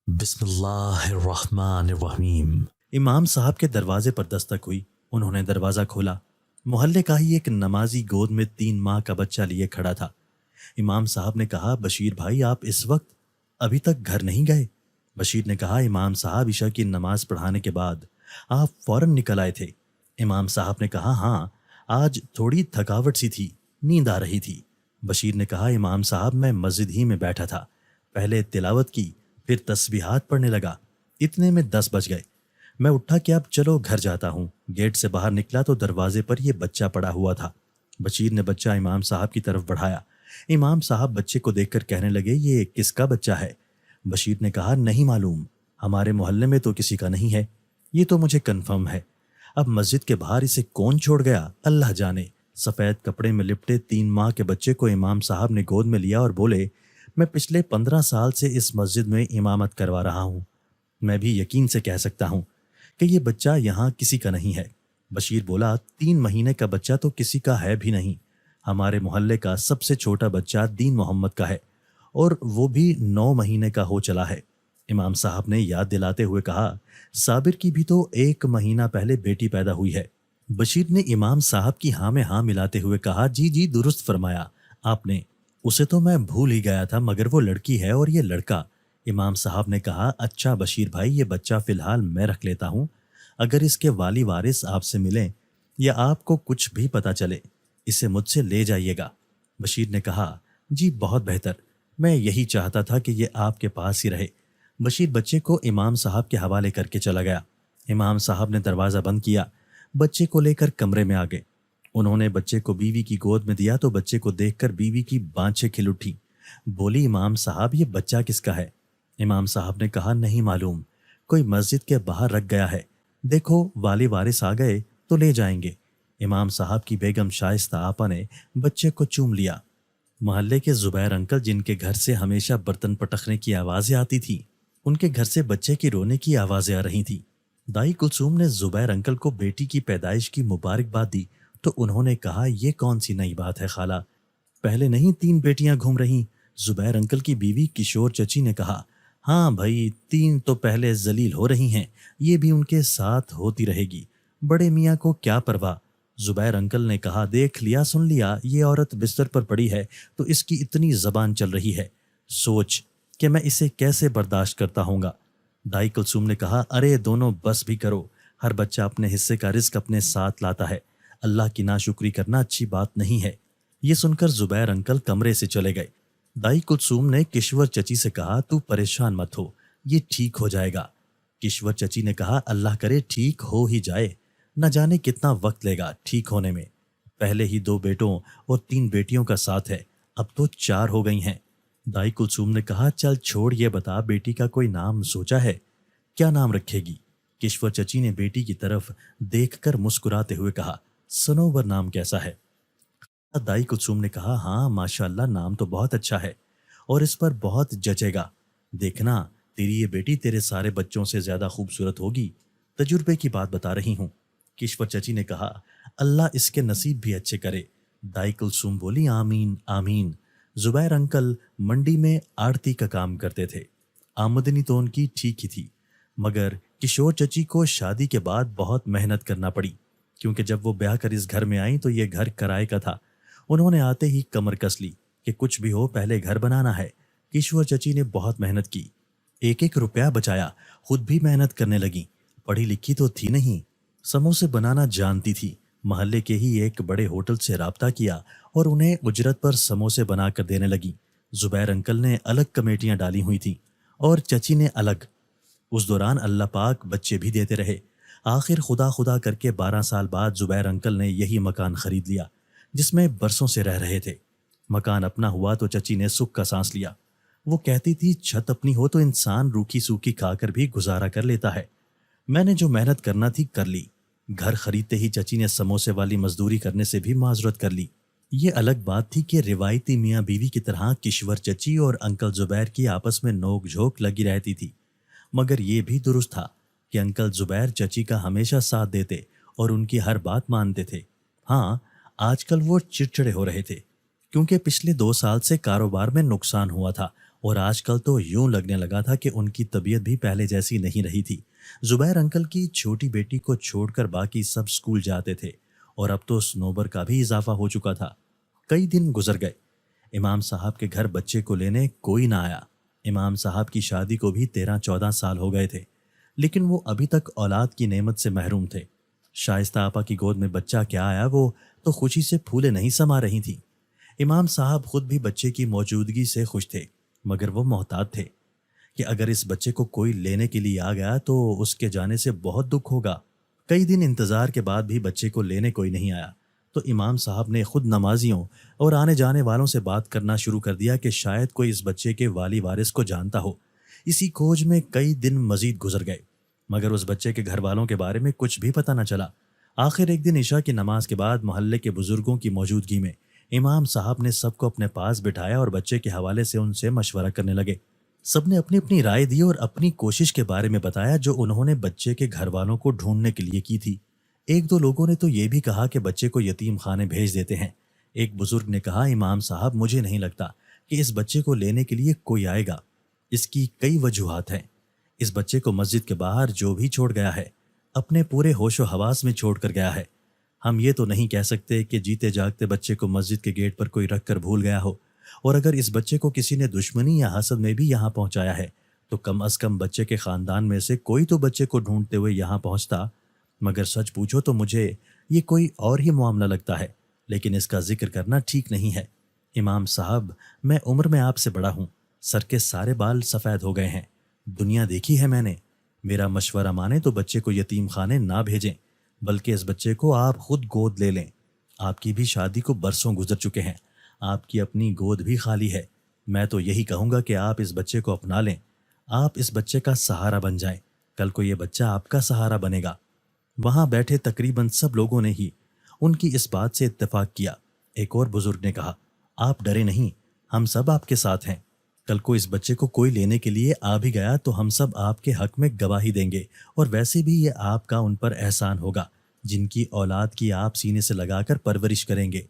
بسم اللہ الرحمن الرحیم۔ امام صاحب کے دروازے پر دستک ہوئی۔ انہوں نے دروازہ کھولا۔ محلے کا ہی ایک نمازی گود میں 3 ماہ کا بچہ لیے کھڑا تھا۔ امام صاحب نے کہا، بشیر بھائی آپ اس وقت ابھی تک گھر نہیں گئے؟ بشیر نے کہا، امام صاحب عشاء کی نماز پڑھانے کے بعد آپ فوراً نکل آئے تھے۔ امام صاحب نے کہا، ہاں آج تھوڑی تھکاوٹ سی تھی، نیند آ رہی تھی۔ بشیر نے کہا، امام صاحب میں مسجد ہی میں بیٹھا تھا، پہلے تلاوت کی پھر تسبیحات پڑھنے لگا، اتنے میں 10 بج گئے۔ میں اٹھا کہ اب چلو گھر جاتا ہوں۔ گیٹ سے باہر نکلا تو دروازے پر یہ بچہ پڑا ہوا تھا۔ بشیر نے بچہ امام صاحب کی طرف بڑھایا۔ امام صاحب بچے کو دیکھ کر کہنے لگے، یہ کس کا بچہ ہے؟ بشیر نے کہا، نہیں معلوم، ہمارے محلے میں تو کسی کا نہیں ہے، یہ تو مجھے کنفرم ہے۔ اب مسجد کے باہر اسے کون چھوڑ گیا اللہ جانے۔ سفید کپڑے میں لپٹے 3 ماہ کے بچے کو امام صاحب نے گود میں لیا اور بولے، میں پچھلے 15 سال سے اس مسجد میں امامت کروا رہا ہوں، میں بھی یقین سے کہہ سکتا ہوں کہ یہ بچہ یہاں کسی کا نہیں ہے۔ بشیر بولا، 3 مہینے کا بچہ تو کسی کا ہے بھی نہیں، ہمارے محلے کا سب سے چھوٹا بچہ دین محمد کا ہے، اور وہ بھی 9 مہینے کا ہو چلا ہے۔ امام صاحب نے یاد دلاتے ہوئے کہا، صابر کی بھی تو 1 مہینہ پہلے بیٹی پیدا ہوئی ہے۔ بشیر نے امام صاحب کی ہاں میں ہاں ملاتے ہوئے کہا، جی جی درست فرمایا آپ نے، اسے تو میں بھول ہی گیا تھا، مگر وہ لڑکی ہے اور یہ لڑکا۔ امام صاحب نے کہا، اچھا بشیر بھائی، یہ بچہ فی الحال میں رکھ لیتا ہوں، اگر اس کے والی وارث آپ سے ملیں یا آپ کو کچھ بھی پتہ چلے اسے مجھ سے لے جائیے گا۔ بشیر نے کہا، جی بہت بہتر، میں یہی چاہتا تھا کہ یہ آپ کے پاس ہی رہے۔ بشیر بچے کو امام صاحب کے حوالے کر کے چلا گیا۔ امام صاحب نے دروازہ بند کیا، بچے کو لے کر کمرے میں آ گئے۔ انہوں نے بچے کو بیوی کی گود میں دیا تو بچے کو دیکھ کر بیوی کی بانچیں کھل اٹھی۔ بولی، امام صاحب یہ بچہ کس کا ہے؟ امام صاحب نے کہا، نہیں معلوم، کوئی مسجد کے باہر رکھ گیا ہے، دیکھو والی وارث آ گئے تو لے جائیں گے۔ امام صاحب کی بیگم شائستہ آپا نے بچے کو چوم لیا۔ محلے کے زبیر انکل، جن کے گھر سے ہمیشہ برتن پٹخنے کی آوازیں آتی تھیں، ان کے گھر سے بچے کی رونے کی آوازیں آ رہی تھیں۔ دائی کلثوم نے زبیر انکل کو بیٹی کی پیدائش کی مبارکباد دی تو انہوں نے کہا، یہ کون سی نئی بات ہے خالہ، پہلے نہیں 3 بیٹیاں گھوم رہیں؟ زبیر انکل کی بیوی کشور چچی نے کہا، ہاں بھائی، 3 تو پہلے ذلیل ہو رہی ہیں، یہ بھی ان کے ساتھ ہوتی رہے گی، بڑے میاں کو کیا پرواہ۔ زبیر انکل نے کہا، دیکھ لیا سن لیا، یہ عورت بستر پر پڑی ہے تو اس کی اتنی زبان چل رہی ہے، سوچ کہ میں اسے کیسے برداشت کرتا ہوں گا۔ دائی کلثوم نے کہا، ارے دونوں بس بھی کرو، ہر بچہ اپنے حصے کا رزق اپنے ساتھ لاتا ہے، اللہ کی ناشکری کرنا اچھی بات نہیں ہے۔ یہ سن کر زبیر انکل کمرے سے چلے گئے۔ دائی کلثوم نے کشور چچی سے کہا، تو پریشان مت ہو، یہ ٹھیک ہو جائے گا۔ کشور چچی نے کہا، اللہ کرے ٹھیک ہو ہی جائے، نہ جانے کتنا وقت لے گا ٹھیک ہونے میں، پہلے ہی 2 بیٹوں اور 3 بیٹیوں کا ساتھ ہے، اب تو 4 ہو گئی ہیں۔ دائی کلثوم نے کہا، چل چھوڑ، یہ بتا بیٹی کا کوئی نام سوچا ہے؟ کیا نام رکھے گی؟ کشور چچی نے بیٹی کی طرف دیکھ کر مسکراتے ہوئے کہا، سنوبر نام کیسا ہے؟ دائی کلثوم نے کہا، ہاں ماشاءاللہ نام تو بہت اچھا ہے اور اس پر بہت جچے گا، دیکھنا تیری یہ بیٹی تیرے سارے بچوں سے زیادہ خوبصورت ہوگی، تجربے کی بات بتا رہی ہوں۔ کشور چچی نے کہا، اللہ اس کے نصیب بھی اچھے کرے۔ دائی کلثوم بولی، آمین آمین۔ زبیر انکل منڈی میں آڑتی کا کام کرتے تھے، آمدنی تو ان کی ٹھیک ہی تھی، مگر کشور چچی کو شادی کے بعد بہت محنت کرنا پڑی، کیونکہ جب وہ بیاہ کر اس گھر میں آئیں تو یہ گھر کرائے کا تھا۔ انہوں نے آتے ہی کمر کس لی کہ کچھ بھی ہو پہلے گھر بنانا ہے۔ کشور چچی نے بہت محنت کی، 1 1 روپیہ بچایا، خود بھی محنت کرنے لگی، پڑھی لکھی تو تھی نہیں، سموسے بنانا جانتی تھی۔ محلے کے ہی ایک بڑے ہوٹل سے رابطہ کیا اور انہیں اجرت پر سموسے بنا کر دینے لگی۔ زبیر انکل نے الگ کمیٹیاں ڈالی ہوئی تھیں اور چچی نے الگ۔ اس دوران اللہ پاک بچے بھی دیتے رہے۔ آخر خدا خدا کر کے 12 سال بعد زبیر انکل نے یہی مکان خرید لیا جس میں برسوں سے رہ رہے تھے۔ مکان اپنا ہوا تو چچی نے سکھ کا سانس لیا۔ وہ کہتی تھی، چھت اپنی ہو تو انسان روکھی سوکھی کھا کر بھی گزارا کر لیتا ہے۔ میں نے جو محنت کرنا تھی کر لی۔ گھر خریدتے ہی چچی نے سموسے والی مزدوری کرنے سے بھی معذرت کر لی۔ یہ الگ بات تھی کہ روایتی میاں بیوی کی طرح کشور چچی اور انکل زبیر کی آپس میں نوک جھوک لگی رہتی تھی، مگر یہ بھی درست تھا کہ انکل زبیر چچی کا ہمیشہ ساتھ دیتے اور ان کی ہر بات مانتے تھے۔ ہاں، آج کل وہ چڑچڑے ہو رہے تھے کیونکہ پچھلے 2 سال سے کاروبار میں نقصان ہوا تھا اور آج کل تو یوں لگنے لگا تھا کہ ان کی طبیعت بھی پہلے جیسی نہیں رہی تھی۔ زبیر انکل کی چھوٹی بیٹی کو چھوڑ کر باقی سب اسکول جاتے تھے اور اب تو سنوبر کا بھی اضافہ ہو چکا تھا۔ کئی دن گزر گئے، امام صاحب کے گھر بچے کو لینے کوئی نہ آیا۔ امام صاحب کی شادی کو بھی 13-14 سال ہو گئے تھے، لیکن وہ ابھی تک اولاد کی نعمت سے محروم تھے۔ شائستہ آپا کی گود میں بچہ کیا آیا، وہ تو خوشی سے پھولے نہیں سما رہی تھیں۔ امام صاحب خود بھی بچے کی موجودگی سے خوش تھے، مگر وہ محتاط تھے کہ اگر اس بچے کو کوئی لینے کے لیے آ گیا تو اس کے جانے سے بہت دکھ ہوگا۔ کئی دن انتظار کے بعد بھی بچے کو لینے کوئی نہیں آیا تو امام صاحب نے خود نمازیوں اور آنے جانے والوں سے بات کرنا شروع کر دیا کہ شاید کوئی اس بچے کے والی وارث کو جانتا ہو۔ اسی کھوج میں کئی دن مزید گزر گئے، مگر اس بچے کے گھر والوں کے بارے میں کچھ بھی پتہ نہ چلا۔ آخر ایک دن عشاء کی نماز کے بعد محلے کے بزرگوں کی موجودگی میں امام صاحب نے سب کو اپنے پاس بٹھایا اور بچے کے حوالے سے ان سے مشورہ کرنے لگے۔ سب نے اپنی اپنی رائے دی اور اپنی کوشش کے بارے میں بتایا جو انہوں نے بچے کے گھر والوں کو ڈھونڈنے کے لیے کی تھی۔ ایک دو لوگوں نے تو یہ بھی کہا کہ بچے کو یتیم خانے بھیج دیتے ہیں۔ ایک بزرگ نے کہا، امام صاحب مجھے نہیں لگتا کہ اس بچے کو لینے کے لیے کوئی آئے گا۔ اس کی کئی وجوہات ہیں۔ اس بچے کو مسجد کے باہر جو بھی چھوڑ گیا ہے اپنے پورے ہوش و حواس میں چھوڑ کر گیا ہے۔ ہم یہ تو نہیں کہہ سکتے کہ جیتے جاگتے بچے کو مسجد کے گیٹ پر کوئی رکھ کر بھول گیا ہو، اور اگر اس بچے کو کسی نے دشمنی یا حسد میں بھی یہاں پہنچایا ہے تو کم از کم بچے کے خاندان میں سے کوئی تو بچے کو ڈھونڈتے ہوئے یہاں پہنچتا۔ مگر سچ پوچھو تو مجھے یہ کوئی اور ہی معاملہ لگتا ہے، لیکن اس کا ذکر کرنا ٹھیک نہیں ہے۔ امام صاحب، میں عمر میں آپ سے بڑا ہوں، سر کے سارے بال سفید ہو گئے ہیں، دنیا دیکھی ہے میں نے۔ میرا مشورہ مانیں تو بچے کو یتیم خانے نہ بھیجیں، بلکہ اس بچے کو آپ خود گود لے لیں۔ آپ کی بھی شادی کو برسوں گزر چکے ہیں، آپ کی اپنی گود بھی خالی ہے۔ میں تو یہی کہوں گا کہ آپ اس بچے کو اپنا لیں، آپ اس بچے کا سہارا بن جائیں، کل کو یہ بچہ آپ کا سہارا بنے گا۔ وہاں بیٹھے تقریباً سب لوگوں نے ہی ان کی اس بات سے اتفاق کیا۔ ایک اور بزرگ نے کہا، آپ ڈرے نہیں، ہم سب آپ کے ساتھ ہیں۔ کل کو اس بچے کو کوئی لینے کے لیے آ بھی گیا تو ہم سب آپ کے حق میں گواہی دیں گے، اور ویسے بھی یہ آپ کا ان پر احسان ہوگا جن کی اولاد کی آپ سینے سے لگا کر پرورش کریں گے۔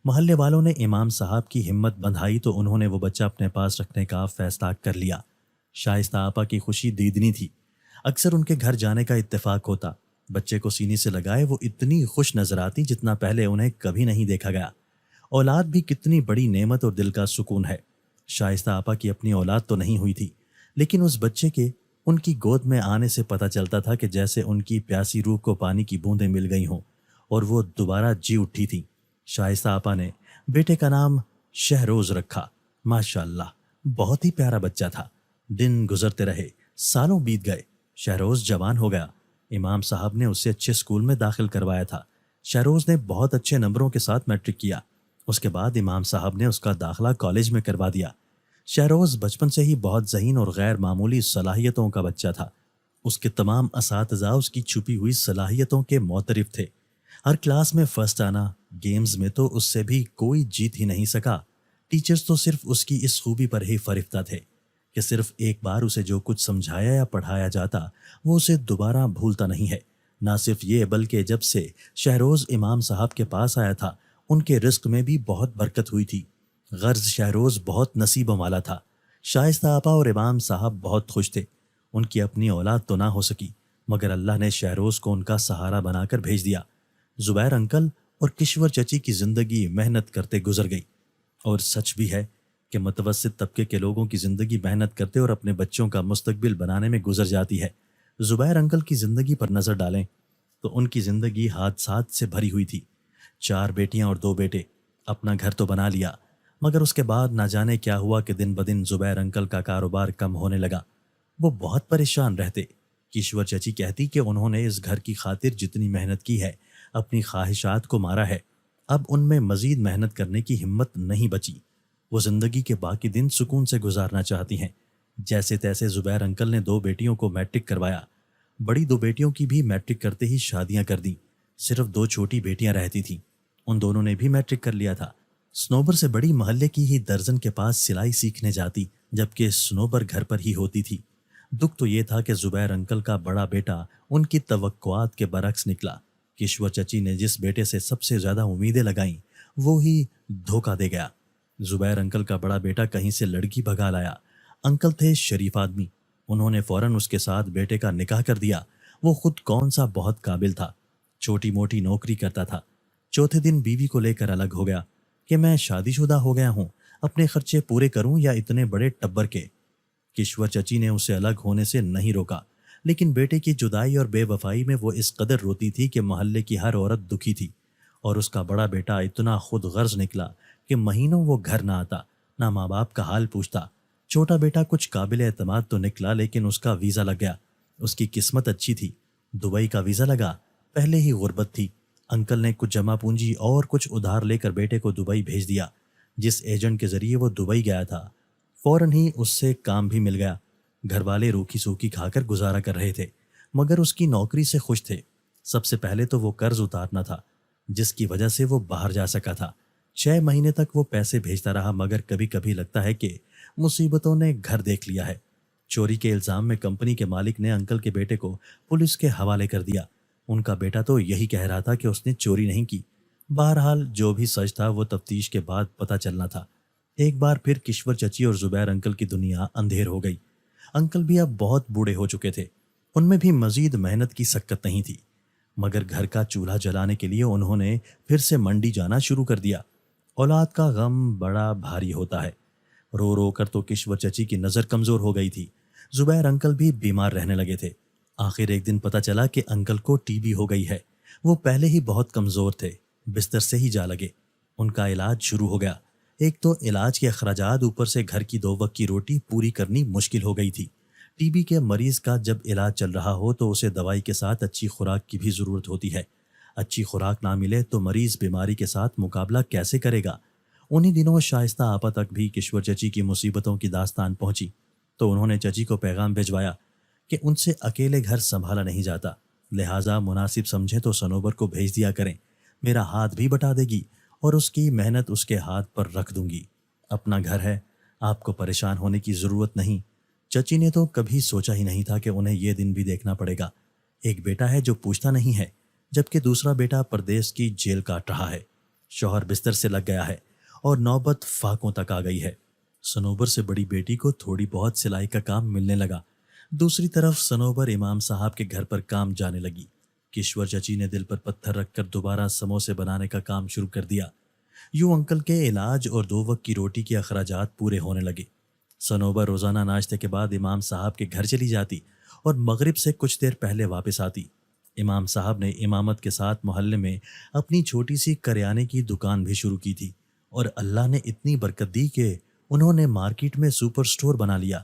محلے والوں نے امام صاحب کی ہمت بندھائی تو انہوں نے وہ بچہ اپنے پاس رکھنے کا فیصلہ کر لیا۔ شائستہ آپا کی خوشی دیدنی تھی۔ اکثر ان کے گھر جانے کا اتفاق ہوتا، بچے کو سینے سے لگائے وہ اتنی خوش نظر آتی جتنا پہلے انہیں کبھی نہیں دیکھا گیا۔ اولاد بھی کتنی بڑی نعمت اور دل کا سکون ہے۔ شائستہ آپا کی اپنی اولاد تو نہیں ہوئی تھی، لیکن اس بچے کے ان کی گود میں آنے سے پتہ چلتا تھا کہ جیسے ان کی پیاسی روح کو پانی کی بوندیں مل گئی ہوں اور وہ دوبارہ جی اٹھی تھی۔ شائستہ آپا نے بیٹے کا نام شہروز رکھا۔ ماشاءاللہ بہت ہی پیارا بچہ تھا۔ دن گزرتے رہے، سالوں بیت گئے، شہروز جوان ہو گیا۔ امام صاحب نے اسے اچھے اسکول میں داخل کروایا تھا۔ شہروز نے بہت اچھے نمبروں کے ساتھ میٹرک کیا۔ اس کے بعد امام صاحب نے اس کا داخلہ کالج میں کروا دیا۔ شہروز بچپن سے ہی بہت ذہین اور غیر معمولی صلاحیتوں کا بچہ تھا۔ اس کے تمام اساتذہ اس کی چھپی ہوئی صلاحیتوں کے معترف تھے۔ ہر کلاس میں فرسٹ آنا، گیمز میں تو اس سے بھی کوئی جیت ہی نہیں سکا۔ ٹیچرز تو صرف اس کی اس خوبی پر ہی فرفتہ تھے کہ صرف ایک بار اسے جو کچھ سمجھایا یا پڑھایا جاتا وہ اسے دوبارہ بھولتا نہیں ہے۔ نہ صرف یہ بلکہ جب سے شہروز امام صاحب کے پاس آیا تھا ان کے رزق میں بھی بہت برکت ہوئی تھی۔ غرض شہروز بہت نصیبوں والا تھا۔ شائستہ آپا اور امام صاحب بہت خوش تھے۔ ان کی اپنی اولاد تو نہ ہو سکی، مگر اللہ نے شہروز کو ان کا سہارا بنا کر بھیج دیا۔ زبیر انکل اور کشور چچی کی زندگی محنت کرتے گزر گئی، اور سچ بھی ہے کہ متوسط طبقے کے لوگوں کی زندگی محنت کرتے اور اپنے بچوں کا مستقبل بنانے میں گزر جاتی ہے۔ زبیر انکل کی زندگی پر نظر ڈالیں تو ان کی زندگی حادثات سے بھری ہوئی تھی۔ 4 بیٹیاں اور 2 بیٹے، اپنا گھر تو بنا لیا، مگر اس کے بعد نہ جانے کیا ہوا کہ دن بدن زبیر انکل کا کاروبار کم ہونے لگا۔ وہ بہت پریشان رہتے۔ کشور چچی کہتی کہ انہوں نے اس گھر کی خاطر جتنی محنت کی ہے اپنی خواہشات کو مارا ہے، اب ان میں مزید محنت کرنے کی ہمت نہیں بچی۔ وہ زندگی کے باقی دن سکون سے گزارنا چاہتی ہیں۔ جیسے تیسے زبیر انکل نے 2 بیٹیوں کو میٹرک کروایا۔ بڑی 2 بیٹیوں کی بھی میٹرک کرتے ہی شادیاں کر دیں۔ صرف 2 چھوٹی بیٹیاں رہتی تھیں، ان دونوں نے بھی میٹرک کر لیا تھا۔ سنوبر سے بڑی محلے کی ہی درجن کے پاس سلائی سیکھنے جاتی، جبکہ سنوبر گھر پر ہی ہوتی تھی۔ دکھ تو یہ تھا کہ زبیر انکل کا بڑا بیٹا ان کی توقعات کے برعکس نکلا۔ کشور چچی نے جس بیٹے سے سب سے زیادہ امیدیں لگائیں وہ ہی دھوکہ دے گیا۔ زبیر انکل کا بڑا بیٹا کہیں سے لڑکی بھگا لایا، انکل تھے شریف آدمی، انہوں نے فوراً اس کے ساتھ بیٹے کا نکاح کر دیا۔ وہ خود کون سا بہت قابل تھا، چھوٹی موٹی نوکری کرتا تھا۔ چوتھے دن بیوی کو لے کر الگ ہو گیا کہ میں شادی شدہ ہو گیا ہوں، اپنے خرچے پورے کروں یا اتنے بڑے ٹبر کے۔ کشور چچی نے اسے الگ ہونے سے نہیں روکا، لیکن بیٹے کی جدائی اور بے وفائی میں وہ اس قدر روتی تھی کہ محلے کی ہر عورت دکھی تھی۔ اور اس کا بڑا بیٹا اتنا خود غرض نکلا کہ مہینوں وہ گھر نہ آتا، نہ ماں باپ کا حال پوچھتا۔ چھوٹا بیٹا کچھ قابل اعتماد تو نکلا، لیکن اس کا ویزا لگ گیا۔ اس کی قسمت اچھی تھی، دبئی کا ویزا لگا۔ پہلے ہی غربت تھی، انکل نے کچھ جمع پونجی اور کچھ ادھار لے کر بیٹے کو دبئی بھیج دیا۔ جس ایجنٹ کے ذریعے وہ دبئی گیا تھا، فوراً ہی اس سے کام بھی مل گیا۔ گھر والے روکھی سوکھی کھا کر گزارا کر رہے تھے، مگر اس کی نوکری سے خوش تھے۔ سب سے پہلے تو وہ قرض اتارنا تھا، جس کی وجہ سے وہ باہر جا سکا تھا۔ 6 مہینے تک وہ پیسے بھیجتا رہا، مگر کبھی کبھی لگتا ہے کہ مصیبتوں نے گھر دیکھ لیا ہے۔ چوری کے الزام میں کمپنی کے مالک نے انکل کے بیٹے کو پولیس کے حوالے کر دیا۔ ان کا بیٹا تو یہی کہہ رہا تھا کہ اس نے چوری نہیں کی۔ بہرحال جو بھی سچ تھا وہ تفتیش کے بعد پتہ چلنا تھا۔ ایک بار پھر کشور چچی اور زبیر انکل کی دنیا اندھیر ہو گئی۔ انکل بھی اب بہت بوڑھے ہو چکے تھے، ان میں بھی مزید محنت کی سکت نہیں تھی، مگر گھر کا چولہا جلانے کے لیے انہوں نے پھر سے منڈی جانا شروع کر دیا۔ اولاد کا غم بڑا بھاری ہوتا ہے۔ رو رو کر تو کشور چچی کی نظر کمزور ہو گئی تھی۔ زبیر انکل بھی بیمار رہنے لگے تھے۔ آخر ایک دن پتہ چلا کہ انکل کو ٹی بی ہو گئی ہے۔ وہ پہلے ہی بہت کمزور تھے، بستر سے ہی جا لگے۔ ان کا علاج شروع ہو گیا۔ ایک تو علاج کے اخراجات، اوپر سے گھر کی 2 وقت کی روٹی پوری کرنی مشکل ہو گئی تھی۔ ٹی بی کے مریض کا جب علاج چل رہا ہو تو اسے دوائی کے ساتھ اچھی خوراک کی بھی ضرورت ہوتی ہے۔ اچھی خوراک نہ ملے تو مریض بیماری کے ساتھ مقابلہ کیسے کرے گا؟ انہی دنوں شائستہ آپا تک بھی کشور چچی کی مصیبتوں کی داستان پہنچی، تو انہوں نے چچی کو پیغام بھجوایا کہ ان سے اکیلے گھر سنبھالا نہیں جاتا، لہٰذا مناسب سمجھے تو سنوبر کو بھیج دیا کریں، میرا ہاتھ بھی بٹا دے گی اور اس کی محنت اس کے ہاتھ پر رکھ دوں گی۔ اپنا گھر ہے، آپ کو پریشان ہونے کی ضرورت نہیں۔ چچی نے تو کبھی سوچا ہی نہیں تھا کہ انہیں یہ دن بھی دیکھنا پڑے گا۔ ایک بیٹا ہے جو پوچھتا نہیں ہے، جبکہ دوسرا بیٹا پردیس کی جیل کاٹ رہا ہے۔ شوہر بستر سے لگ گیا ہے اور نوبت فاقوں تک آ گئی ہے۔ سنوبر سے بڑی بیٹی کو تھوڑی بہت سلائی کا کام ملنے لگا۔ دوسری طرف سنوبر امام صاحب کے گھر پر کام جانے لگی۔ کشور چچی نے دل پر پتھر رکھ کر دوبارہ سموسے بنانے کا کام شروع کر دیا۔ یوں انکل کے علاج اور 2 وقت کی روٹی کے اخراجات پورے ہونے لگے۔ سنوبر روزانہ ناشتے کے بعد امام صاحب کے گھر چلی جاتی اور مغرب سے کچھ دیر پہلے واپس آتی۔ امام صاحب نے امامت کے ساتھ محلے میں اپنی چھوٹی سی کریانے کی دکان بھی شروع کی تھی، اور اللہ نے اتنی برکت دی کہ انہوں نے مارکیٹ میں سپر سٹور بنا لیا۔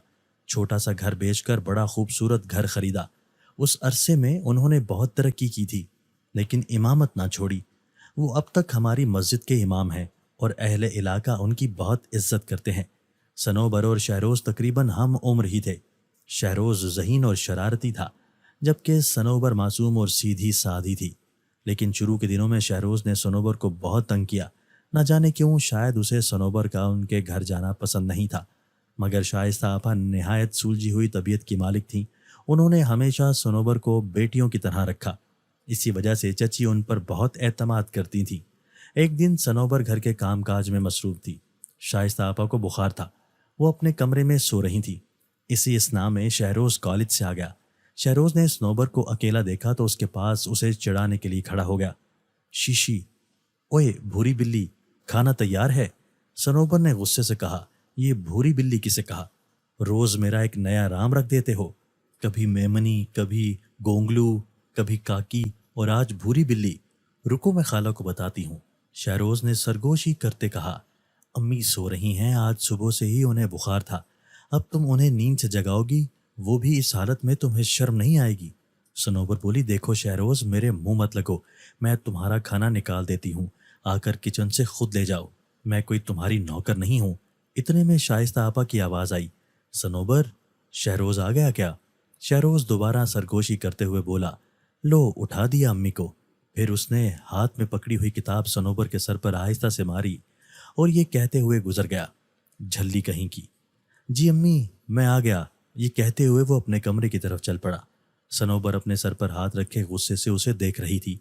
چھوٹا سا گھر بیچ کر بڑا خوبصورت گھر خریدا۔ اس عرصے میں انہوں نے بہت ترقی کی تھی، لیکن امامت نہ چھوڑی۔ وہ اب تک ہماری مسجد کے امام ہیں اور اہل علاقہ ان کی بہت عزت کرتے ہیں۔ سنوبر اور شہروز تقریباً ہم عمر ہی تھے۔ شہروز ذہین اور شرارتی تھا، جبکہ سنوبر معصوم اور سیدھی سادھی تھی۔ لیکن شروع کے دنوں میں شہروز نے سنوبر کو بہت تنگ کیا۔ نہ جانے کیوں، شاید اسے سنوبر کا ان کے گھر جانا پسند نہیں تھا، مگر شائستہ آپا نہایت سلجھی ہوئی طبیعت کی مالک تھیں۔ انہوں نے ہمیشہ سنوبر کو بیٹیوں کی طرح رکھا، اسی وجہ سے چچی ان پر بہت اعتماد کرتی تھی۔ ایک دن سنوبر گھر کے کام کاج میں مصروف تھی۔ شائستہ آپا کو بخار تھا، وہ اپنے کمرے میں سو رہی تھی۔ اسی اثناء میں شہروز کالج سے آ گیا۔ شہروز نے سنوبر کو اکیلا دیکھا تو اس کے پاس اسے چڑھانے کے لیے کھڑا ہو گیا۔ شیشی، اوئے بھوری بلی، کھانا تیار ہے؟ سنوبر نے غصے سے کہا۔ یہ بھوری بلی کسے کہا؟ روز میرا ایک نیا رام رکھ دیتے ہو، کبھی میمنی، کبھی گونگلو، کبھی کاکی، اور آج بھوری بلی۔ رکو میں خالہ کو بتاتی ہوں، شہروز نے سرگوشی کرتے کہا۔ امی سو رہی ہیں، آج صبح سے ہی انہیں بخار تھا، اب تم انہیں نیند سے جگاؤ گی، وہ بھی اس حالت میں، تمہیں شرم نہیں آئے گی؟ سنوبر بولی، دیکھو شہروز، میرے منہ مت لگو، میں تمہارا کھانا نکال دیتی ہوں، آ کر کچن سے خود لے جاؤ، میں کوئی تمہاری نوکر نہیں ہوں۔ اتنے میں شائستہ آپا کی آواز آئی، سنوبر، شہروز آ گیا کیا؟ شہروز دوبارہ سرگوشی کرتے ہوئے بولا، لو اٹھا دیا امی کو۔ پھر اس نے ہاتھ میں پکڑی ہوئی کتاب سنوبر کے سر پر آہستہ سے ماری اور یہ کہتے ہوئے گزر گیا، جھلی کہیں کی۔ جی امی، میں آ گیا، یہ کہتے ہوئے وہ اپنے کمرے کی طرف چل پڑا۔ سنوبر اپنے سر پر ہاتھ رکھے غصے سے اسے دیکھ رہی تھی۔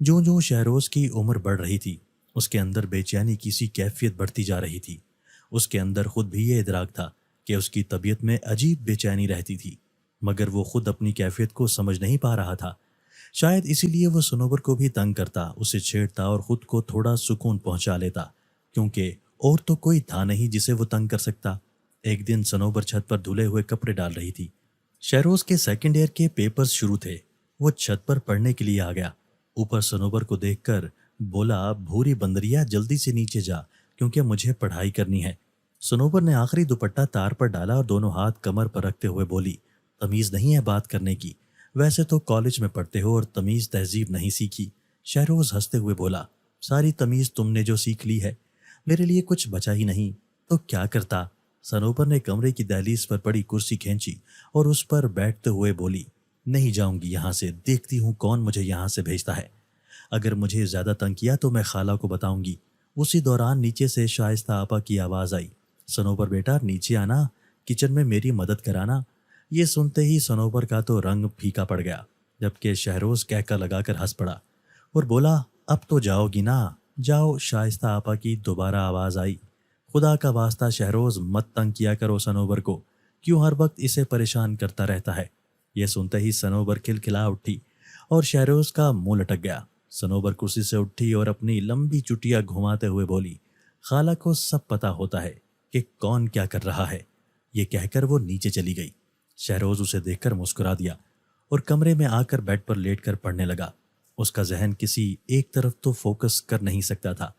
جوں جوں شہروز کی عمر بڑھ رہی تھی، اس کے اندر بے چینی کی سی کیفیت بڑھتی جا رہی تھی۔ اس کے اندر خود بھی یہ ادراک تھا کہ اس کی طبیعت میں عجیب بے چینی رہتی تھی، مگر وہ خود اپنی کیفیت کو سمجھ نہیں پا رہا تھا۔ شاید اسی لیے وہ سنوبر کو بھی تنگ کرتا، اسے چھیڑتا اور خود کو تھوڑا سکون پہنچا لیتا، کیونکہ اور تو کوئی تھا نہیں جسے وہ تنگ کر سکتا۔ ایک دن سنوبر چھت پر دھلے ہوئے کپڑے ڈال رہی تھی۔ شہروز کے سیکنڈ ایئر کے پیپرز شروع تھے۔ وہ چھت پر پڑھنے کے لیے آ گیا۔ اوپر سنوبر کو دیکھ کر بولا، بھوری بندریا جلدی سے نیچے جا، کیونکہ مجھے پڑھائی کرنی ہے۔ سنوبر نے آخری دوپٹہ تار پر ڈالا اور دونوں ہاتھ کمر پر رکھتے ہوئے بولی، تمیز نہیں ہے بات کرنے کی؟ ویسے تو کالج میں پڑھتے ہو اور تمیز تہذیب نہیں سیکھی۔ شہروز ہنستے ہوئے بولا، ساری تمیز تم نے جو سیکھ لی ہے، میرے لیے کچھ بچا ہی نہیں، تو کیا کرتا؟ سنوبر نے کمرے کی دہلیز پر پڑی کرسی کھینچی اور اس پر بیٹھتے ہوئے بولی، نہیں جاؤں گی یہاں سے، دیکھتی ہوں کون مجھے یہاں سے بھیجتا ہے۔ اگر مجھے زیادہ تنگ کیا تو میں خالہ کو بتاؤں گی۔ اسی دوران نیچے سے شائستہ آپا کی آواز آئی، سنوبر بیٹا نیچے آنا، کچن میں میری مدد کرانا۔ یہ سنتے ہی سنوبر کا تو رنگ پھیکا پڑ گیا، جبکہ شہروز کہکا لگا کر ہنس پڑا اور بولا، اب تو جاؤ گی نا؟ جاؤ۔ شائستہ آپا کی دوبارہ آواز آئی، خدا کا واسطہ شہروز مت تنگ کیا کرو سنوبر کو، کیوں ہر وقت اسے پریشان کرتا رہتا ہے؟ یہ سنتے ہی سنوبر کھلکھلا اٹھی اور شہروز کا منہ لٹک گیا۔ سنوبر کرسی سے اٹھی اور اپنی لمبی چٹیا گھماتے ہوئے بولی، خالہ کو سب پتا ہوتا ہے کہ کون کیا کر رہا ہے۔ یہ کہہ کر وہ نیچے چلی گئی۔ شہروز اسے دیکھ کر مسکرا دیا اور کمرے میں آ کر بیڈ پر لیٹ کر پڑھنے لگا۔ اس کا ذہن کسی ایک طرف تو فوکس کر نہیں سکتا تھا،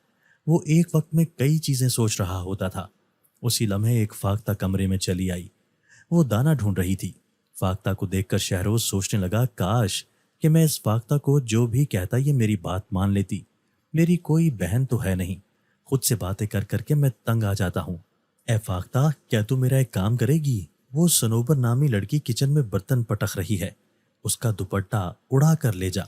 وہ ایک وقت میں کئی چیزیں سوچ رہا ہوتا تھا۔ اسی لمحے ایک فاختہ کمرے میں چلی آئی، وہ دانہ ڈھونڈ رہی تھی۔ فاختہ کو دیکھ کر شہروز سوچنے لگا، کاش کہ میں اس فاختہ کو جو بھی کہتا یہ میری بات مان لیتی۔ میری کوئی بہن تو ہے نہیں، خود سے باتیں کر کر کے میں تنگ آ جاتا ہوں۔ اے فاختہ، کیا تو میرا ایک کام کرے گی؟ وہ سنوبر نامی لڑکی کچن میں برتن پٹخ رہی ہے، اس کا دوپٹہ اڑا کر لے جا۔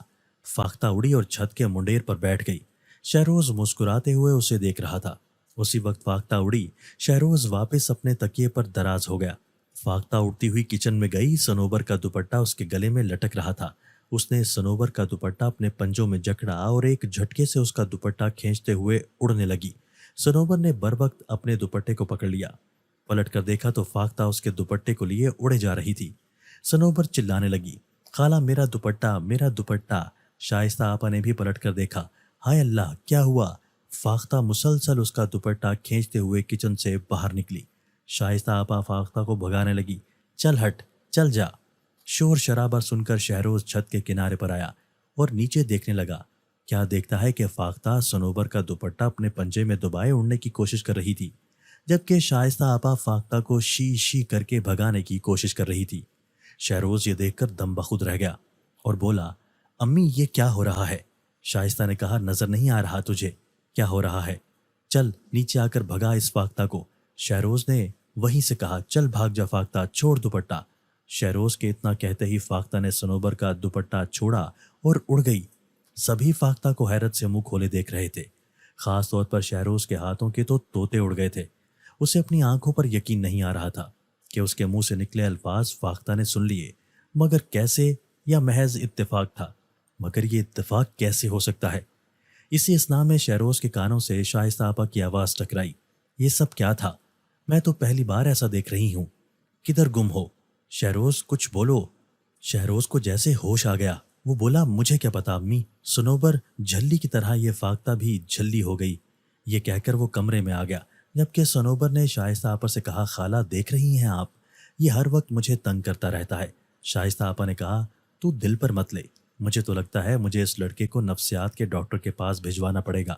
فاختہ اڑی اور چھت کے منڈیر پر بیٹھ گئی۔ شہروز مسکراتے ہوئے اسے دیکھ رہا تھا۔ اسی وقت فاختہ اڑی، شہروز واپس اپنے تکیے پر دراز ہو گیا۔ فاختہ اڑتی ہوئی کچن میں گئی، سنوبر کا دوپٹہ اس کے گلے میں لٹک رہا تھا۔ اس نے سنوبر کا دوپٹہ اپنے پنجوں میں جکڑا اور ایک جھٹکے سے اس کا دوپٹہ کھینچتے ہوئے اڑنے لگی۔ سنوبر نے بر وقت اپنے دوپٹے کو پکڑ لیا، پلٹ کر دیکھا تو فاختہ اس کے دوپٹے کو لیے اڑے جا رہی تھی۔ سنوبر چلانے لگی، خالہ میرا دوپٹہ، میرا دوپٹہ۔ شائستہ آپا نے بھی پلٹ کر دیکھا، ہائے اللہ کیا ہوا؟ فاختہ مسلسل اس کا دوپٹہ کھینچتے ہوئے کچن سے باہر نکلی۔ شائستہ آپا فاختہ کو بھگانے لگی، چل ہٹ، چل جا۔ شور شرابہ سن کر شہروز چھت کے کنارے پر آیا اور نیچے دیکھنے لگا۔ کیا دیکھتا ہے کہ فاختہ سنوبر کا دوپٹہ اپنے پنجے میں دبائے اڑنے کی کوشش کر رہی تھی، جبکہ شائستہ آپا فاختہ کو شی شی کر کے بھگانے کی کوشش کر رہی تھی۔ شہروز یہ دیکھ کر دم بخود رہ گیا اور بولا، امی یہ کیا ہو رہا ہے؟ شائستہ نے کہا، نظر نہیں آ رہا تجھے کیا ہو رہا ہے؟ چل نیچے آ کر بھگا اس فاختہ کو۔ شہروز نے وہیں سے کہا، چل بھاگ جا فاختہ، چھوڑ دوپٹہ۔ شہروز کے اتنا کہتے ہی فاختہ نے سنوبر کا دوپٹہ چھوڑا اور اڑ گئی۔ سبھی فاختہ کو حیرت سے منہ کھولے دیکھ رہے تھے، خاص طور پر شہروز کے ہاتھوں کے تو طوطے اڑ گئے تھے۔ اسے اپنی آنکھوں پر یقین نہیں آ رہا تھا کہ اس کے منہ سے نکلے الفاظ فاختہ نے سن لیے، مگر کیسے؟ یا محض اتفاق تھا؟ مگر یہ اتفاق کیسے ہو سکتا ہے؟ اسی اثناء میں شہروز کے کانوں سے شائستہ آپا کی آواز ٹکرائی، یہ سب کیا تھا؟ میں تو پہلی بار ایسا دیکھ رہی ہوں۔ کدھر گم ہو؟ شہروز کچھ بولو۔ شہروز کو جیسے ہوش آ گیا، وہ بولا، مجھے کیا پتا امی، سنوبر جھلی کی طرح یہ فاختہ بھی جھلی ہو گئی۔ یہ کہہ کر وہ کمرے میں آ گیا، جبکہ سنوبر نے شائستہ آپا سے کہا، خالہ دیکھ رہی ہیں آپ، یہ ہر وقت مجھے تنگ کرتا رہتا ہے۔ شائستہ آپا نے کہا، تو دل پر مت لے، مجھے تو لگتا ہے مجھے اس لڑکے کو نفسیات کے ڈاکٹر کے پاس بھجوانا پڑے گا،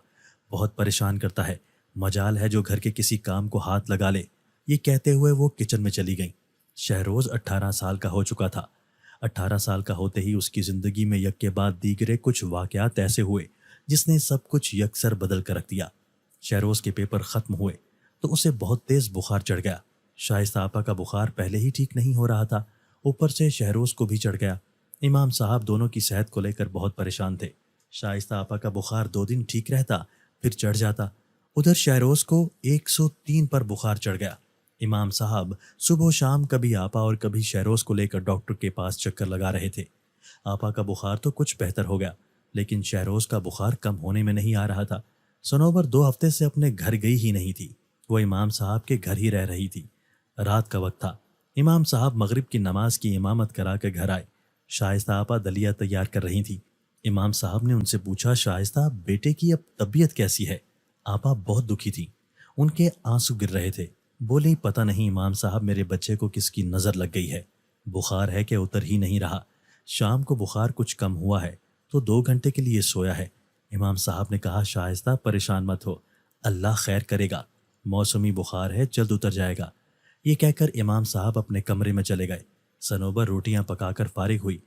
بہت پریشان کرتا ہے، مجال ہے جو گھر کے کسی کام کو ہاتھ لگا لے۔ یہ کہتے ہوئے وہ کچن میں چلی گئیں۔ شہروز 18 سال کا ہو چکا تھا۔ 18 سال کا ہوتے ہی اس کی زندگی میں یک کے بعد دیگرے کچھ واقعات ایسے ہوئے جس نے سب کچھ یکسر بدل کر رکھ دیا۔ شہروز کے پیپر ختم ہوئے تو اسے بہت تیز بخار چڑھ گیا۔ شائستہ آپا کا بخار پہلے ہی ٹھیک نہیں ہو رہا تھا، اوپر سے شہروز کو بھی چڑھ گیا۔ امام صاحب دونوں کی صحت کو لے کر بہت پریشان تھے۔ شائستہ آپا کا بخار 2 دن ٹھیک رہتا، پھر چڑھ جاتا۔ ادھر شہروز کو 103 پر بخار چڑھ گیا۔ امام صاحب صبح و شام کبھی آپا اور کبھی شہروز کو لے کر ڈاکٹر کے پاس چکر لگا رہے تھے۔ آپا کا بخار تو کچھ بہتر ہو گیا، لیکن شہروز کا بخار کم ہونے میں نہیں آ رہا تھا۔ سنوبر 2 ہفتے سے اپنے گھر گئی ہی نہیں تھی، وہ امام صاحب کے گھر ہی رہ رہی تھی۔ رات کا وقت تھا۔ امام صاحب مغرب کی نماز کی امامت کرا کے گھر آئے۔ شائستہ آپا دلیا تیار کر رہی تھی۔ امام صاحب نے ان سے پوچھا، شائستہ بیٹے کی اب طبیعت کیسی ہے؟ آپا بہت دکھی تھی، ان کے آنسو گر رہے تھے۔ بولی، پتہ نہیں امام صاحب، میرے بچے کو کس کی نظر لگ گئی ہے، بخار ہے کہ اتر ہی نہیں رہا۔ شام کو بخار کچھ کم ہوا ہے تو 2 گھنٹے کے لیے سویا ہے۔ امام صاحب نے کہا، شائستہ پریشان مت ہو، اللہ خیر کرے گا، موسمی بخار ہے، جلد اتر جائے گا۔ یہ کہہ کر امام صاحب اپنے کمرے میں چلے گئے۔ سنوبر روٹیاں پکا کر فارغ ہوئی۔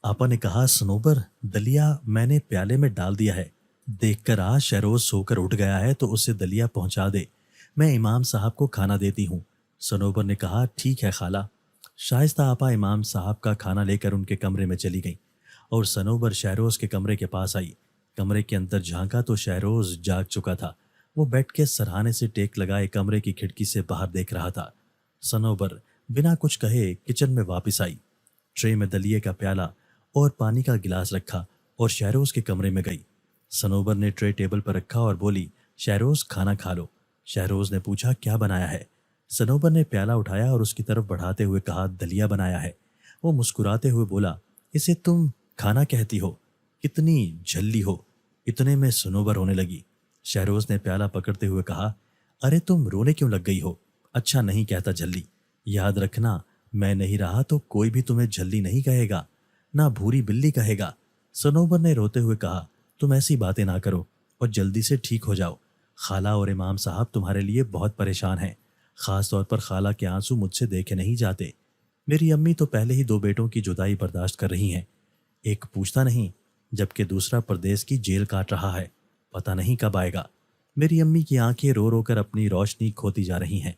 آپا نے کہا، سنوبر دلیا میں نے پیالے میں ڈال دیا ہے، دیکھ کر آ، شہروز سو کر اٹھ گیا ہے تو اسے دلیا پہنچا دے، میں امام صاحب کو کھانا دیتی ہوں۔ سنوبر نے کہا، ٹھیک ہے خالہ۔ شائستہ آپا امام صاحب کا کھانا لے کر ان کے کمرے میں چلی گئیں اور سنوبر شہروز کے کمرے کے پاس آئی۔ کمرے کے اندر جھانکا تو شہروز جاگ چکا تھا۔ وہ بیٹھ کے سرہانے سے ٹیک لگائے کمرے کی کھڑکی سے باہر دیکھ رہا تھا۔ سنوبر بنا کچھ کہے کچن میں واپس آئی۔ ٹرے میں دلیے کا پیالہ اور پانی کا گلاس رکھا اور شہروز کے کمرے میں گئی۔ سنوبر نے ٹرے ٹیبل پر رکھا اور بولی، شہروز کھانا کھا لو۔ شہروز نے پوچھا، کیا بنایا ہے؟ سنوبر نے پیالہ اٹھایا اور اس کی طرف بڑھاتے ہوئے کہا، دلیا بنایا ہے۔ وہ مسکراتے ہوئے بولا، اسے تم کھانا کہتی ہو؟ کتنی جھلی ہو۔ اتنے میں سنوبر ہونے لگی۔ شہروز نے پیالہ پکڑتے ہوئے کہا، ارے تم رونے کیوں لگ گئی ہو؟ اچھا نہیں کہتا جھلی، یاد رکھنا میں نہیں رہا تو کوئی بھی تمہیں جھلی نہیں کہے گا، نہ بھوری بلی کہے گا۔ سنوبر نے روتے ہوئے کہا، تم ایسی باتیں نہ کرو اور جلدی سے ٹھیک ہو جاؤ، خالہ اور امام صاحب تمہارے لیے بہت پریشان ہیں، خاص طور پر خالہ کے آنسو مجھ سے دیکھے نہیں جاتے۔ میری امی تو پہلے ہی 2 بیٹوں کی جدائی برداشت کر رہی ہیں، ایک پوچھتا نہیں جبکہ دوسرا پردیس کی جیل کاٹ رہا ہے، پتہ نہیں کب آئے گا۔ میری امی کی آنکھیں رو رو کر اپنی روشنی کھوتی جا رہی ہیں،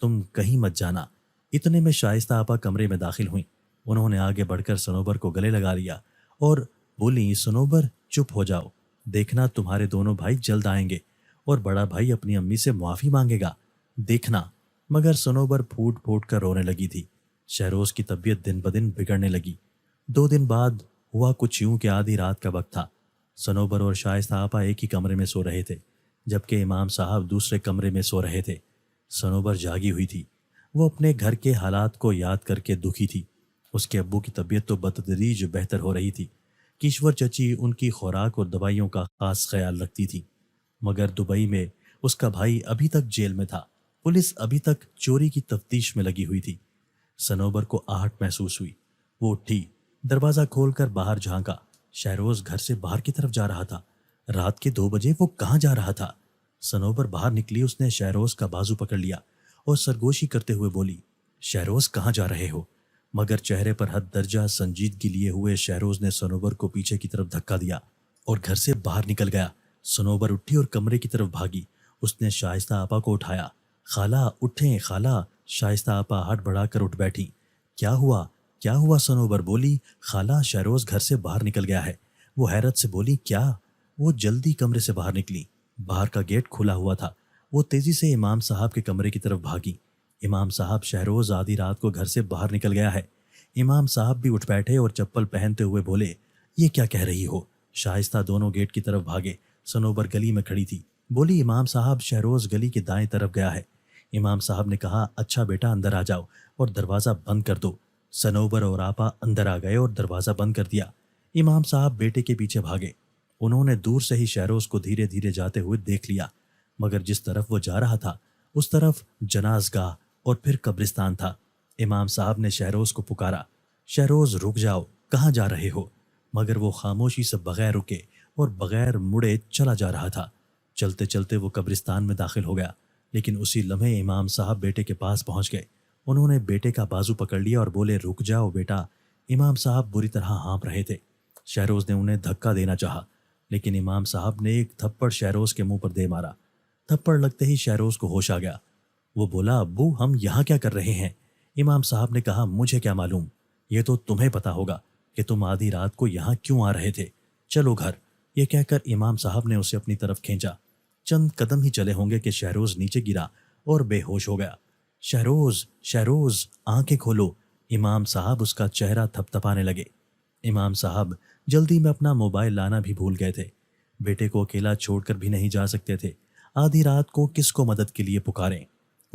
تم کہیں مت جانا۔ اتنے میں شائستہ آپا کمرے میں داخل ہوئیں۔ انہوں نے آگے بڑھ کر سنوبر کو گلے لگا لیا اور بولی، سنوبر چپ ہو جاؤ، دیکھنا تمہارے دونوں بھائی جلد آئیں گے اور بڑا بھائی اپنی امی سے معافی مانگے گا، دیکھنا۔ مگر سنوبر پھوٹ پھوٹ کر رونے لگی تھی۔ شہروز کی طبیعت دن بدن بگڑنے لگی۔ 2 دن بعد ہوا کچھ یوں کہ آدھی رات کا وقت تھا۔ سنوبر اور شائستہ آپا ایک ہی کمرے میں سو رہے تھے جبکہ امام صاحب دوسرے کمرے میں سو رہے تھے۔ سنوبر جاگی ہوئی تھی۔ وہ اپنے گھر کے حالات کو یاد کر کے دکھی تھی۔ اس کے ابو کی طبیعت تو بتدریج بہتر ہو رہی تھی۔ کیشور چچی ان کی خوراک اور دوائیوں کا خاص خیال رکھتی تھی، مگر دبئی میں اس کا بھائی ابھی تک جیل میں تھا۔ پولیس ابھی تک چوری کی تفتیش میں لگی ہوئی تھی۔ سنوبر کو آہٹ محسوس ہوئی۔ وہ اٹھی، دروازہ کھول کر باہر جھانکا۔ شہروز گھر سے باہر کی طرف جا رہا تھا۔ رات کے 2 بجے وہ کہاں جا رہا تھا؟ سنوبر باہر نکلی۔ اس نے شہروز کا بازو پکڑ لیا اور سرگوشی کرتے ہوئے بولی، شہروز کہاں جا رہے ہو؟ مگر چہرے پر حد درجہ سنجیدگی لیے ہوئے شہروز نے سنوبر کو پیچھے کی طرف دھکا دیا اور گھر سے باہر نکل گیا۔ سنوبر اٹھی اور کمرے کی طرف بھاگی۔ اس نے شائستہ آپا کو اٹھایا۔ خالہ اٹھیں خالہ۔ شائستہ آپا ہاتھ بڑھا کر اٹھ بیٹھی۔ کیا ہوا کیا ہوا؟ سنوبر بولی، خالہ شہروز گھر سے باہر نکل گیا ہے۔ وہ حیرت سے بولی، کیا؟ وہ جلدی کمرے سے باہر نکلی۔ باہر کا گیٹ کھلا ہوا تھا۔ وہ تیزی سے امام صاحب کے کمرے کی طرف بھاگی۔ امام صاحب، شہروز آدھی رات کو گھر سے باہر نکل گیا ہے۔ امام صاحب بھی اٹھ بیٹھے اور چپل پہنتے ہوئے بولے، یہ کیا کہہ رہی ہو؟ شائستہ دونوں گیٹ کی طرف بھاگے۔ سنوبر گلی میں کھڑی تھی۔ بولی، امام صاحب شہروز گلی کے دائیں طرف گیا ہے۔ امام صاحب نے کہا، اچھا بیٹا اندر آ جاؤ اور دروازہ بند کر دو۔ سنوبر اور آپا اندر آ گئے اور دروازہ بند کر دیا۔ امام صاحب بیٹے کے پیچھے بھاگے۔ انہوں نے دور سے ہی شہروز کو دھیرے دھیرے جاتے ہوئے دیکھ لیا، مگر جس طرف وہ جا رہا تھا اس طرف جناز گاہ اور پھر قبرستان تھا۔ امام صاحب نے شہروز کو پکارا، شہروز رک جاؤ، کہاں جا رہے ہو؟ مگر وہ خاموشی سے بغیر رکے اور بغیر مڑے چلا جا رہا تھا۔ چلتے چلتے وہ قبرستان میں داخل ہو گیا، لیکن اسی لمحے امام صاحب بیٹے کے پاس پہنچ گئے۔ انہوں نے بیٹے کا بازو پکڑ لیا اور بولے، رک جاؤ بیٹا۔ امام صاحب بری طرح ہانپ رہے تھے۔ شہروز نے انہیں دھکا دینا چاہا، لیکن امام صاحب نے ایک تھپڑ شہروز کے منہ پر دے مارا۔ تھپڑ لگتے ہی شہروز کو ہوش آ گیا۔ وہ بولا، ابو ہم یہاں کیا کر رہے ہیں؟ امام صاحب نے کہا، مجھے کیا معلوم، یہ تو تمہیں پتا ہوگا کہ تم آدھی رات کو یہاں کیوں آ رہے تھے، چلو گھر۔ یہ کہہ کر امام صاحب نے اسے اپنی طرف کھینچا۔ چند قدم ہی چلے ہوں گے کہ شہروز نیچے گرا اور بے ہوش ہو گیا۔ شہروز شہروز آنکھیں کھولو۔ امام صاحب اس کا چہرہ تھپ تھپانے لگے۔ امام صاحب جلدی میں اپنا موبائل لانا بھی بھول گئے تھے۔ بیٹے کو اکیلا چھوڑ کر بھی نہیں جا سکتے تھے۔ آدھی رات کو کس کو مدد کے لیے پکاریں؟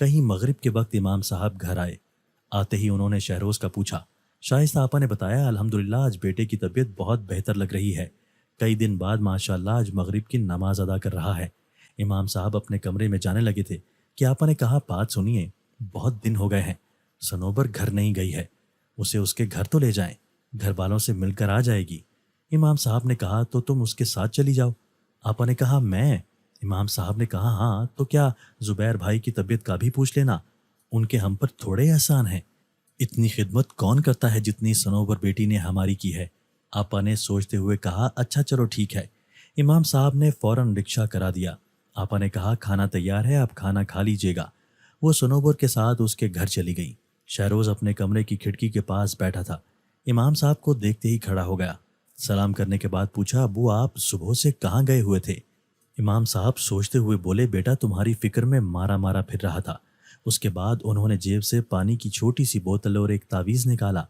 کہیں مغرب کے وقت امام صاحب گھر آئے۔ آتے ہی انہوں نے شہروز کا پوچھا۔ شائستہ آپا نے بتایا، الحمدللہ آج بیٹے کی طبیعت بہت بہتر لگ رہی ہے، کئی دن بعد ماشاءاللہ آج مغرب کی نماز ادا کر رہا ہے۔ امام صاحب اپنے کمرے میں جانے لگے تھے کہ آپا نے کہا، بات سنیے، بہت دن ہو گئے ہیں، سنوبر گھر نہیں گئی ہے، اسے اس کے گھر تو لے جائیں، گھر والوں سے مل کر آ جائے گی۔ امام صاحب نے کہا، تو تم اس کے ساتھ چلی جاؤ۔ آپا نے کہا، میں؟ امام صاحب نے کہا، ہاں تو کیا زبیر بھائی کی طبیعت کا بھی پوچھ لینا، ان کے ہم پر تھوڑے احسان ہیں، اتنی خدمت کون کرتا ہے جتنی سنوبر بیٹی نے ہماری کی ہے۔ آپا نے سوچتے ہوئے کہا، اچھا چلو ٹھیک ہے۔ امام صاحب نے فوراً رکشہ کرا دیا۔ آپا نے کہا، کھانا تیار ہے، آپ کھانا کھا لیجیے گا۔ وہ سنوبر کے ساتھ اس کے گھر چلی گئی۔ شہروز اپنے کمرے کی کھڑکی کے پاس بیٹھا تھا۔ امام صاحب کو دیکھتے ہی کھڑا ہو گیا۔ سلام کرنے کے بعد پوچھا، ابو آپ صبح سے کہاں گئے ہوئے تھے؟ امام صاحب سوچتے ہوئے بولے، بیٹا تمہاری فکر میں مارا مارا پھر رہا تھا۔ اس کے بعد انہوں نے جیب سے پانی کی چھوٹی سی بوتل اور ایک تعویذ نکالا۔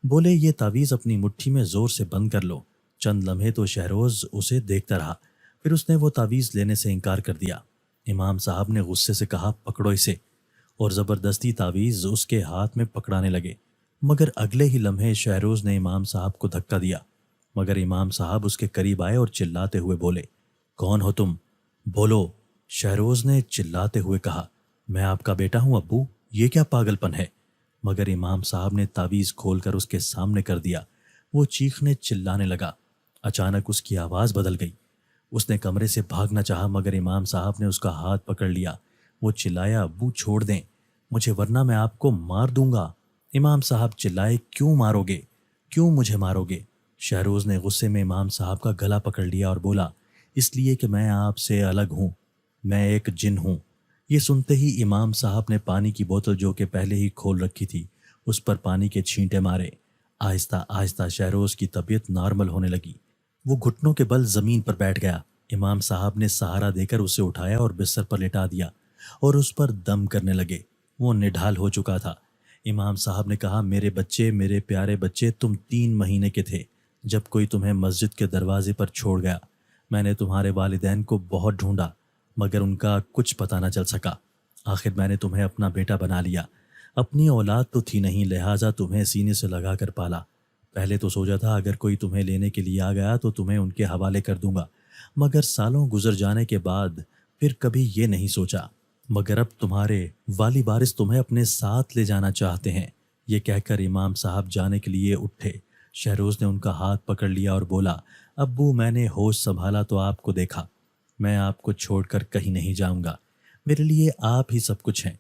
بولے، یہ تعویذ اپنی مٹھی میں زور سے بند کر لو۔ چند لمحے تو شہروز اسے دیکھتا رہا، پھر اس نے وہ تعویذ لینے سے انکار کر دیا۔ امام صاحب نے غصے سے کہا، پکڑو اسے، اور زبردستی تعویذ اس کے ہاتھ میں پکڑانے لگے، مگر اگلے ہی لمحے شہروز نے امام صاحب کو دھکا دیا، مگر امام صاحب اس کے قریب آئے اور چلاتے ہوئے بولے، کون ہو تم؟ بولو۔ شہروز نے چلاتے ہوئے کہا، میں آپ کا بیٹا ہوں ابو، یہ کیا پاگل پن ہے؟ مگر امام صاحب نے تعویذ کھول کر اس کے سامنے کر دیا۔ وہ چیخنے چلانے لگا۔ اچانک اس کی آواز بدل گئی۔ اس نے کمرے سے بھاگنا چاہا، مگر امام صاحب نے اس کا ہاتھ پکڑ لیا۔ وہ چلایا، ابو چھوڑ دیں مجھے ورنہ میں آپ کو مار دوں گا۔ امام صاحب چلائے، کیوں مارو گے؟ کیوں مجھے مارو گے؟ شہروز نے غصے میں امام صاحب کا گلا پکڑ لیا اور بولا، اس لیے کہ میں آپ سے الگ ہوں، میں ایک جن ہوں۔ یہ سنتے ہی امام صاحب نے پانی کی بوتل جو کہ پہلے ہی کھول رکھی تھی اس پر پانی کے چھینٹے مارے۔ آہستہ آہستہ شہروز کی طبیعت نارمل ہونے لگی۔ وہ گھٹنوں کے بل زمین پر بیٹھ گیا۔ امام صاحب نے سہارا دے کر اسے اٹھایا اور بستر پر لٹا دیا اور اس پر دم کرنے لگے۔ وہ نڈھال ہو چکا تھا۔ امام صاحب نے کہا، میرے بچے، میرے پیارے بچے، تم 3 مہینے کے تھے جب کوئی تمہیں مسجد کے دروازے پر چھوڑ گیا۔ میں نے تمہارے والدین کو بہت ڈھونڈا مگر ان کا کچھ پتہ نہ چل سکا۔ آخر میں نے تمہیں اپنا بیٹا بنا لیا۔ اپنی اولاد تو تھی نہیں، لہٰذا تمہیں سینے سے لگا کر پالا۔ پہلے تو سوچا تھا اگر کوئی تمہیں لینے کے لیے آ گیا تو تمہیں ان کے حوالے کر دوں گا، مگر سالوں گزر جانے کے بعد پھر کبھی یہ نہیں سوچا، مگر اب تمہارے والی وارث تمہیں اپنے ساتھ لے جانا چاہتے ہیں۔ یہ کہہ کر امام صاحب جانے کے لیے اٹھے۔ شہروز نے ان کا ہاتھ پکڑ لیا اور بولا، ابو میں نے ہوش سنبھالا تو آپ کو دیکھا، میں آپ کو چھوڑ کر کہیں نہیں جاؤں گا، میرے لیے آپ ہی سب کچھ ہیں۔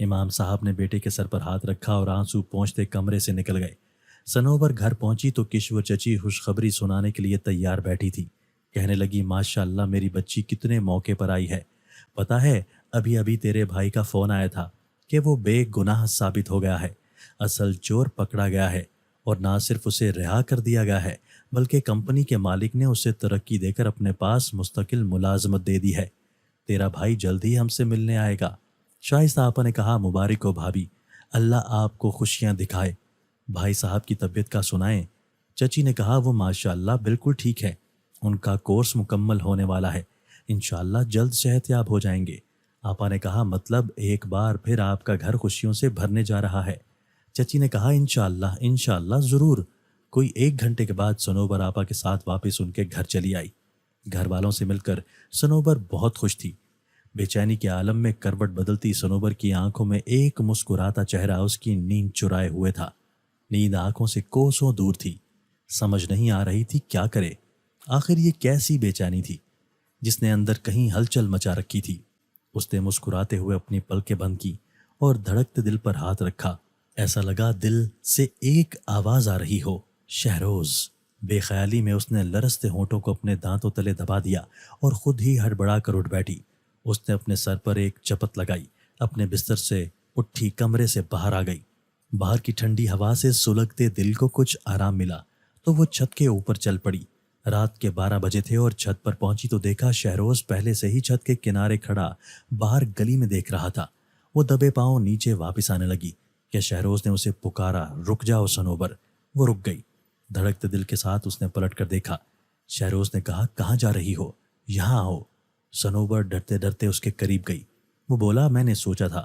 امام صاحب نے بیٹے کے سر پر ہاتھ رکھا اور آنسو پہنچتے کمرے سے نکل گئے۔ سنوبر گھر پہنچی تو کشور چچی خوشخبری سنانے کے لیے تیار بیٹھی تھی۔ کہنے لگی، ماشاءاللہ میری بچی کتنے موقع پر آئی ہے، پتہ ہے ابھی ابھی تیرے بھائی کا فون آیا تھا کہ وہ بے گناہ ثابت ہو گیا ہے، اصل چور پکڑا گیا ہے، اور نہ صرف اسے رہا کر دیا گیا ہے بلکہ کمپنی کے مالک نے اسے ترقی دے کر اپنے پاس مستقل ملازمت دے دی ہے۔ تیرا بھائی جلد ہی ہم سے ملنے آئے گا۔ شائستہ آپا نے کہا، مبارک ہو بھابھی، اللہ آپ کو خوشیاں دکھائے۔ بھائی صاحب کی طبیعت کا سنائیں۔ چچی نے کہا، وہ ماشاءاللہ بالکل ٹھیک ہے، ان کا کورس مکمل ہونے والا ہے، انشاءاللہ جلد صحت یاب ہو جائیں گے۔ آپا نے کہا، مطلب ایک بار پھر آپ کا گھر خوشیوں سے بھرنے جا رہا ہے؟ چچی نے کہا، انشاءاللہ انشاءاللہ ضرور۔ کوئی 1 گھنٹے کے بعد سنوبر آپا کے ساتھ واپس ان کے گھر چلی آئی۔ گھر والوں سے مل کر سنوبر بہت خوش تھی۔ بے چینی کے عالم میں کروٹ بدلتی سنوبر کی آنکھوں میں ایک مسکراتا چہرہ اس کی نیند چرائے ہوئے تھا۔ نیند آنکھوں سے کوسوں دور تھی۔ سمجھ نہیں آ رہی تھی کیا کرے۔ آخر یہ کیسی بے چینی تھی جس نے اندر کہیں ہلچل مچا رکھی تھی۔ اس نے مسکراتے ہوئے اپنی پلکیں بند کی اور دھڑکتے دل پر ہاتھ رکھا۔ ایسا لگا دل سے ایک آواز آ رہی ہو، شہروز۔ بے خیالی میں اس نے لرزتے ہونٹوں کو اپنے دانتوں تلے دبا دیا اور خود ہی ہڑبڑا کر اٹھ بیٹھی۔ اس نے اپنے سر پر ایک چپت لگائی، اپنے بستر سے اٹھی کمرے سے باہر آ گئی۔ باہر کی ٹھنڈی ہوا سے سلگتے دل کو کچھ آرام ملا تو وہ چھت کے اوپر چل پڑی۔ رات کے 12 بجے تھے اور چھت پر پہنچی تو دیکھا شہروز پہلے سے ہی چھت کے کنارے کھڑا باہر گلی میں دیکھ رہا تھا۔ وہ دبے پاؤں نیچے واپس آنے لگی کہ شہروز نے اسے پکارا، رک جاؤ سنوبر۔ وہ رک گئی۔ دھڑکتے دل کے ساتھ اس نے پلٹ کر دیکھا۔ شہروز نے کہا، کہاں جا رہی ہو؟ یہاں آؤ۔ سنوبر ڈرتے ڈرتے اس کے قریب گئی۔ وہ بولا، میں نے سوچا تھا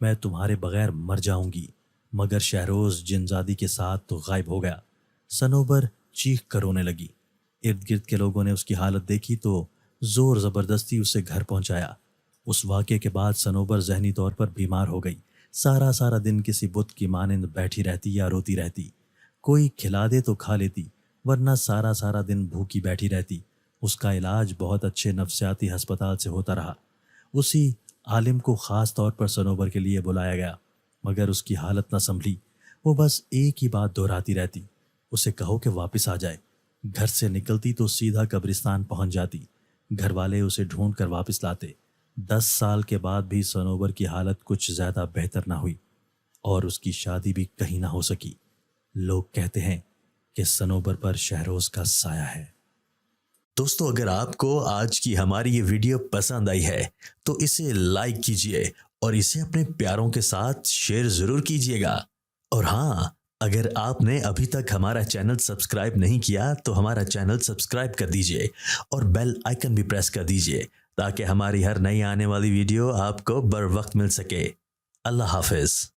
میں تمہارے بغیر مر جاؤں گی۔ مگر شہروز جنزادی کے ساتھ تو غائب ہو گیا۔ صنوبر چیخ کر رونے لگی۔ ارد گرد کے لوگوں نے اس کی حالت دیکھی تو زور زبردستی اسے گھر پہنچایا۔ اس واقعے کے بعد صنوبر ذہنی طور پر بیمار ہو گئی۔ سارا دن کسی بت کی مانند بیٹھی رہتی یا روتی رہتی۔ کوئی کھلا دے تو کھا لیتی، ورنہ سارا دن بھوکی بیٹھی رہتی۔ اس کا علاج بہت اچھے نفسیاتی ہسپتال سے ہوتا رہا۔ اسی عالم کو خاص طور پر صنوبر کے لیے بلایا گیا، مگر اس کی حالت نہ سنبھلی۔ وہ بس ایک ہی بات دہراتی رہتی، اسے کہو کہ واپس آ جائے۔ گھر سے نکلتی تو سیدھا قبرستان پہنچ جاتی۔ گھر والے اسے ڈھونڈ کر واپس لاتے۔ 10 سال کے بعد بھی صنوبر کی حالت کچھ زیادہ بہتر نہ ہوئی اور اس کی شادی بھی کہیں نہ ہو سکی۔ لوگ کہتے ہیں کہ صنوبر پر شہروز کا سایہ ہے۔ دوستو، اگر آپ کو آج کی ہماری یہ ویڈیو پسند آئی ہے تو اسے لائک کیجئے اور اسے اپنے پیاروں کے ساتھ شیئر ضرور کیجئے گا۔ اور ہاں، اگر آپ نے ابھی تک ہمارا چینل سبسکرائب نہیں کیا تو ہمارا چینل سبسکرائب کر دیجئے اور بیل آئیکن بھی پریس کر دیجئے تاکہ ہماری ہر نئی آنے والی ویڈیو آپ کو بر وقت مل سکے۔ اللہ حافظ۔